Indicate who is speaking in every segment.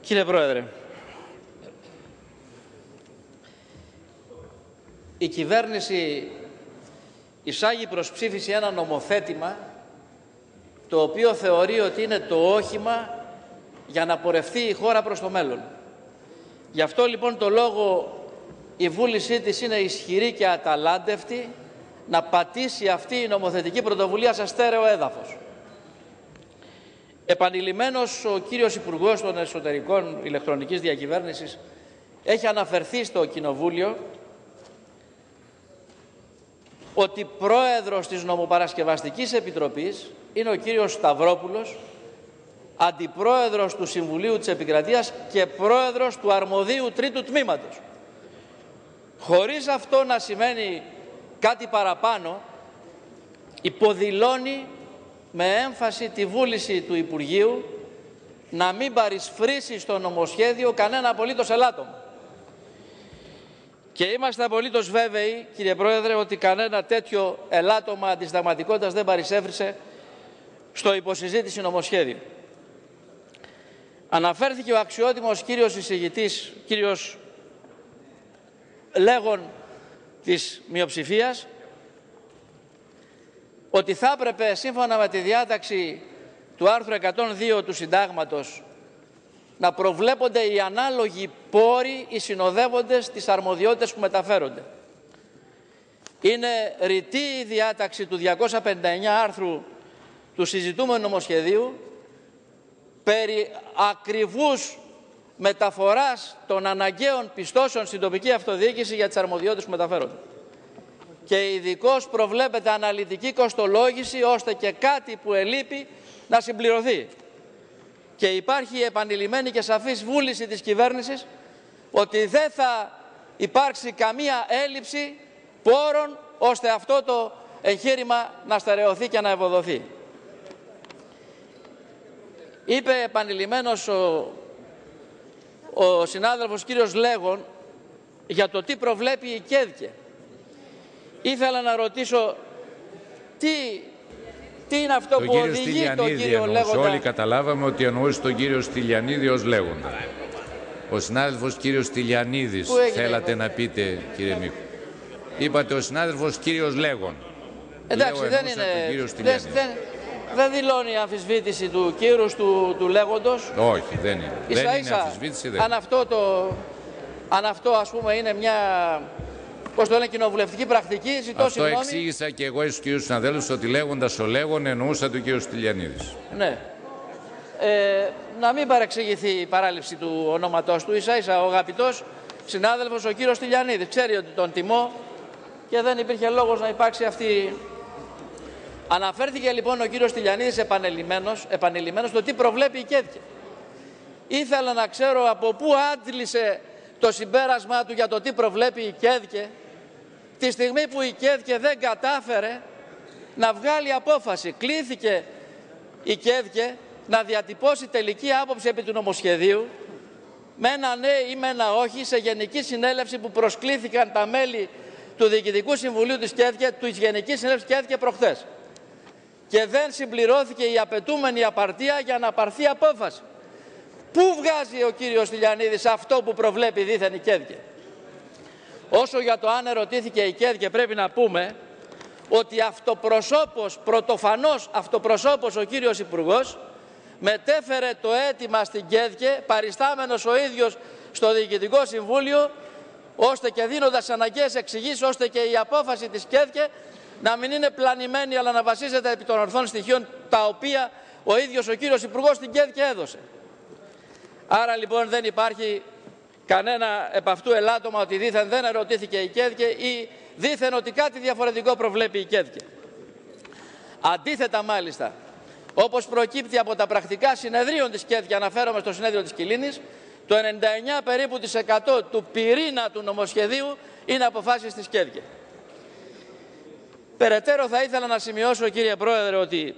Speaker 1: Κύριε Πρόεδρε, η κυβέρνηση εισάγει προς ψήφιση ένα νομοθέτημα το οποίο θεωρεί ότι είναι το όχημα για να πορευτεί η χώρα προς το μέλλον. Γι' αυτό λοιπόν το λόγο η βούλησή της είναι ισχυρή και αταλάντευτη να πατήσει αυτή η νομοθετική πρωτοβουλία σε στέρεο έδαφος. Επανειλημμένος ο κύριος Υπουργός των Εσωτερικών Ηλεκτρονικής Διακυβέρνησης έχει αναφερθεί στο Κοινοβούλιο ότι πρόεδρος της Νομοπαρασκευαστικής Επιτροπής είναι ο κύριος Σταυρόπουλος, αντιπρόεδρος του Συμβουλίου της Επικρατείας και πρόεδρος του αρμοδίου τρίτου τμήματος. Χωρίς αυτό να σημαίνει κάτι παραπάνω, υποδηλώνει με έμφαση τη βούληση του Υπουργείου να μην παρισφρήσει στο νομοσχέδιο κανένα απολύτως ελάττωμα. Και είμαστε απολύτως βέβαιοι, κύριε Πρόεδρε, ότι κανένα τέτοιο ελάττωμα αντισυνταγματικότητας δεν παρισέφρισε στο υποσυζήτηση νομοσχέδιο. Αναφέρθηκε ο αξιότιμος κύριος εισηγητής, κύριος Λέγων της μειοψηφίας, ότι θα έπρεπε σύμφωνα με τη διάταξη του άρθρου 102 του Συντάγματος να προβλέπονται οι ανάλογοι πόροι, οι συνοδεύοντες τις αρμοδιότητες που μεταφέρονται. Είναι ρητή η διάταξη του 259 άρθρου του συζητούμενου νομοσχεδίου περί ακριβούς μεταφοράς των αναγκαίων πιστώσεων στην τοπική αυτοδιοίκηση για τις αρμοδιότητες που μεταφέρονται. Και ειδικώς προβλέπεται αναλυτική κοστολόγηση ώστε και κάτι που ελείπει να συμπληρωθεί. Και υπάρχει επανειλημμένη και σαφής βούληση της κυβέρνησης ότι δεν θα υπάρξει καμία έλλειψη πόρων ώστε αυτό το εγχείρημα να στερεωθεί και να ευοδοθεί. Είπε επανειλημμένος ο συνάδελφος κύριος Λέγων για το τι προβλέπει η ΚΕΔΚΕ. Ήθελα να ρωτήσω τι είναι αυτό που οδηγεί τον κύριο Λέγοντα.
Speaker 2: Όλοι καταλάβαμε ότι εννοούσε τον κύριο Στυλιανίδη ως Λέγοντα. Ο συνάδελφος κύριος Στυλιανίδης, θέλατε να πείτε κύριε Μίκο. Είπατε ο συνάδελφος κύριος Λέγον.
Speaker 1: Εντάξει, δεν είναι. Δεν δηλώνει αμφισβήτηση του κύρους του Λέγοντος.
Speaker 2: Όχι, δεν είναι. Δεν είναι αμφισβήτηση.
Speaker 1: Αν αυτό ας πούμε είναι μια, πώς το λένε, κοινοβουλευτική πρακτική, ζητώ
Speaker 2: αυτό
Speaker 1: συγγνώμη.
Speaker 2: Εξήγησα και εγώ στους κύριους συναδέλφους ότι λέγοντας ο Λέγον εννοούσα τον κύριο Στυλιανίδης.
Speaker 1: Ναι. Να μην παρεξηγηθεί η παράληψη του ονόματός του. Ίσα-ίσα ο αγαπητός συνάδελφος ο κύριος Στυλιανίδης ξέρει ότι τον τιμώ και δεν υπήρχε λόγος να υπάρξει αυτή. Αναφέρθηκε λοιπόν ο κύριος Στυλιανίδης επανειλημμένος το τι προβλέπει η ΚΕΔΚΕ. Ήθελα να ξέρω από πού άντλησε το συμπέρασμά του για το τι προβλέπει η ΚΕΔΚΕ τη στιγμή που η ΚΕΔΚΕ δεν κατάφερε να βγάλει απόφαση. Κλήθηκε η ΚΕΔΚΕ να διατυπώσει τελική άποψη επί του νομοσχεδίου με ένα ναι ή με ένα όχι σε γενική συνέλευση που προσκλήθηκαν τα μέλη του Διοικητικού Συμβουλίου της ΚΕΔΚΕ, της Γενικής Συνέλευσης ΚΕΔΚΕ προχθές. Και δεν συμπληρώθηκε η απαιτούμενη απαρτία για να πάρθει απόφαση. Πού βγάζει ο κύριος Στυλιανίδης αυτό που προβλέπει δήθεν η ΚΕΔΚΕ? Όσο για το αν ερωτήθηκε η ΚΕΔΚΕ, πρέπει να πούμε ότι πρωτοφανώς αυτοπροσώπως ο κύριος Υπουργός μετέφερε το αίτημα στην ΚΕΔΚΕ, παριστάμενος ο ίδιος στο Διοικητικό Συμβούλιο, ώστε και δίνοντας αναγκαίες εξηγήσεις, ώστε και η απόφαση της ΚΕΔΚΕ να μην είναι πλανημένη, αλλά να βασίζεται επί των ορθών στοιχείων, τα οποία ο ίδιος ο κύριος Υπουργός στην ΚΕΔΚΕ έδωσε. Άρα λοιπόν δεν υπάρχει κανένα επ' αυτού ελάττωμα ότι δήθεν δεν ερωτήθηκε η ΚΕΔΚΕ ή δήθεν ότι κάτι διαφορετικό προβλέπει η ΚΕΔΚΕ. Αντίθετα μάλιστα, όπως προκύπτει από τα πρακτικά συνεδρίων της ΚΕΔΚΕ, αναφέρομαι στο συνέδριο της Κιλίνης, το 99 περίπου της 100 του πυρήνα του νομοσχεδίου είναι αποφάσεις της ΚΕΔΚΕ. Περαιτέρω θα ήθελα να σημειώσω, κύριε Πρόεδρε, ότι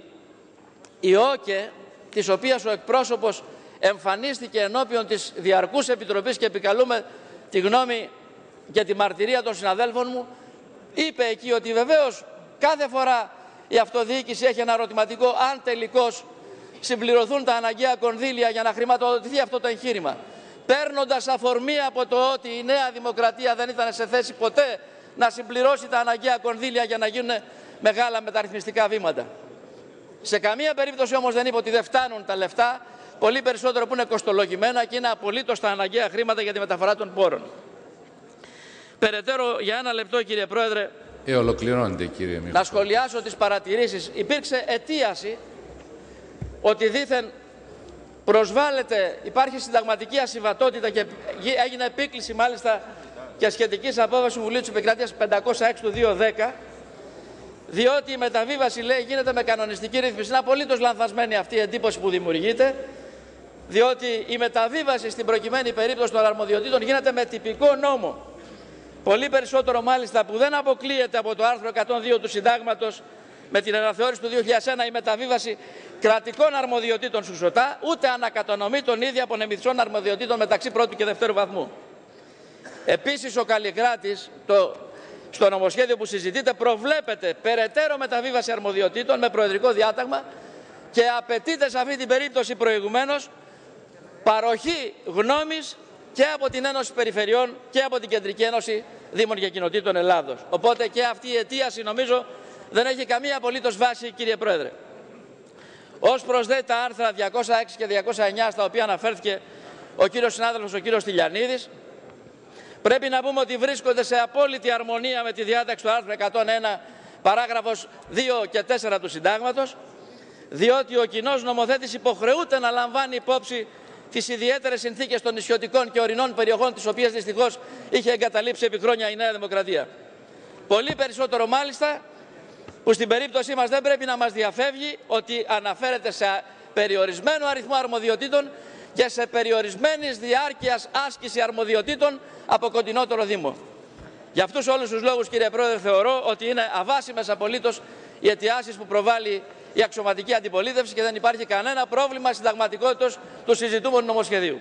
Speaker 1: η ΟΚΕ, της οποίας ο εκπρόσωπος εμφανίστηκε ενώπιον της Διαρκούς Επιτροπής και επικαλούμε τη γνώμη και τη μαρτυρία των συναδέλφων μου, είπε εκεί ότι βεβαίως κάθε φορά η αυτοδιοίκηση έχει ένα ερωτηματικό αν τελικώς συμπληρωθούν τα αναγκαία κονδύλια για να χρηματοδοτηθεί αυτό το εγχείρημα, παίρνοντας αφορμή από το ότι η Νέα Δημοκρατία δεν ήταν σε θέση ποτέ να συμπληρώσει τα αναγκαία κονδύλια για να γίνουν μεγάλα μεταρρυθμιστικά βήματα. Σε καμία περίπτωση όμως δεν είπε ότι δεν φτάνουν τα λεφτά, πολύ περισσότερο που είναι κοστολογημένα και είναι απολύτως τα αναγκαία χρήματα για τη μεταφορά των πόρων. Περαιτέρω, για ένα λεπτό, κύριε Πρόεδρε,
Speaker 2: ολοκληρώνεται, κύριε Μίχο.
Speaker 1: Να σχολιάσω τις παρατηρήσεις. Υπήρξε αιτίαση ότι δήθεν προσβάλλεται, υπάρχει συνταγματική ασυμβατότητα και έγινε επίκληση μάλιστα και σχετικής απόφασης του Βουλίου της Επικράτειας 506 του 2010, διότι η μεταβίβαση, λέει, γίνεται με κανονιστική ρύθμιση. Είναι απολύτως λανθασμένη αυτή η εντύπωση που δημιουργείται, διότι η μεταβίβαση στην προκειμένη περίπτωση των αρμοδιοτήτων γίνεται με τυπικό νόμο. Πολύ περισσότερο μάλιστα που δεν αποκλείεται από το άρθρο 102 του Συντάγματος με την αναθεώρηση του 2001 η μεταβίβαση κρατικών αρμοδιοτήτων στους ΟΤΑ, ούτε ανακατανομή των ίδιων απονεμητικών αρμοδιοτήτων μεταξύ πρώτου και δευτέρου βαθμού. Επίσης, ο Καλλικράτης, στο νομοσχέδιο που συζητείται, προβλέπεται περαιτέρω μεταβίβαση αρμοδιοτήτων με προεδρικό διάταγμα και απαιτείται σε αυτή την περίπτωση προηγουμένως παροχή γνώμης και από την Ένωση Περιφερειών και από την Κεντρική Ένωση Δήμων και Κοινοτήτων Ελλάδος. Οπότε και αυτή η αιτίαση νομίζω δεν έχει καμία απολύτως βάση, κύριε Πρόεδρε. Ως προς δε τα άρθρα 206 και 209 στα οποία αναφέρθηκε ο κύριος συνάδελφος, ο κύριος Τηλιανίδης, πρέπει να πούμε ότι βρίσκονται σε απόλυτη αρμονία με τη διάταξη του άρθρου 101 παράγραφος 2 και 4 του Συντάγματος, διότι ο κοινός νομοθέτης υποχρεούται να λαμβάνει υπόψη τις ιδιαίτερες συνθήκες των νησιωτικών και ορεινών περιοχών, τις οποίες δυστυχώς είχε εγκαταλείψει επί χρόνια η Νέα Δημοκρατία. Πολύ περισσότερο μάλιστα που στην περίπτωσή μας δεν πρέπει να μας διαφεύγει ότι αναφέρεται σε περιορισμένο αριθμό αρμοδιοτήτων και σε περιορισμένης διάρκειας άσκηση αρμοδιοτήτων από κοντινότερο Δήμο. Για αυτούς όλους τους λόγους, κύριε Πρόεδρε, θεωρώ ότι είναι αβάσιμες απολύτως οι αιτιάσεις που προβάλλει η αξιωματική αντιπολίτευση και δεν υπάρχει κανένα πρόβλημα συνταγματικότητας του συζητούμενου νομοσχεδίου.